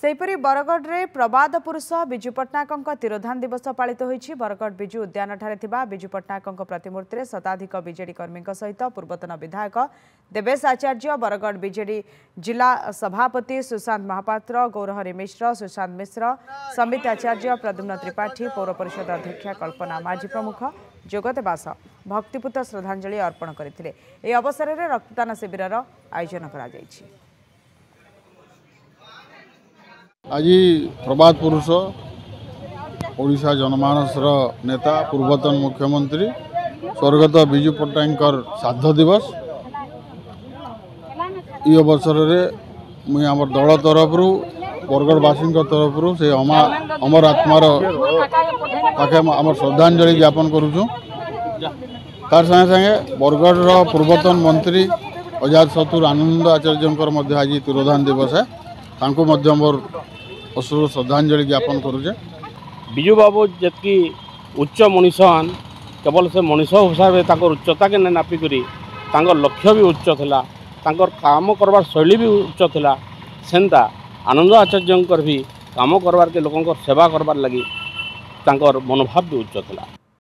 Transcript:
सेहीपरि बरगढ़ में प्रबाद पुरुष विजु पट्टनायक तिरोधान दिवस पालित होईछि। बरगढ़ विजु उद्यान ठारे थिबा विजु पट्टनायक प्रतिमूर्ति में शताधिक बीजेडी कर्मी सहित पूर्वतन विधायक देवेश आचार्य, बरगढ़ बीजेडी जिला सभापति सुशांत महापात्र, गौरहरि मिश्र, सुशांत मिश्र, समित आचार्य, प्रद्युम्न त्रिपाठी, पौर परिषद अध्यक्षा कल्पना माझी प्रमुख जोगदेवा सह भक्तिपूत श्रद्धांजलि अर्पण करथिले। एही अवसर में रक्तदान शिविर आयोजन करा जायछि। आज प्रबाद पुरुष ओडिशा जनमानसर नेता पूर्वतन मुख्यमंत्री स्वर्गत विजु पट्टनायक श्राद्ध दिवस। ये अवसर में मुझे आम दल तरफ बरगढ़वासी तरफ से अमर आत्मार पाखे आम श्रद्धांजलि ज्ञापन करुचु। तार संगे संगे बरगढ़ पूर्वतन मंत्री अजात शत्रु आनंद आचार्य आज तिरोधान दिवस है। तांको मध्य मोर अश्रु श्रद्धांजलि ज्ञापन करुचे। विजु बाबू जी उच्च मनीषन केवल से मनीष हिसाब से उच्चता के नापिकी लक्ष्य भी उच्च थिला, काम करवार शैली भी उच्च थिला। सेंता आनंद आचार्य भी काम करवार के लोक सेवा करवार लगी मनोभाव भी उच्च थिला।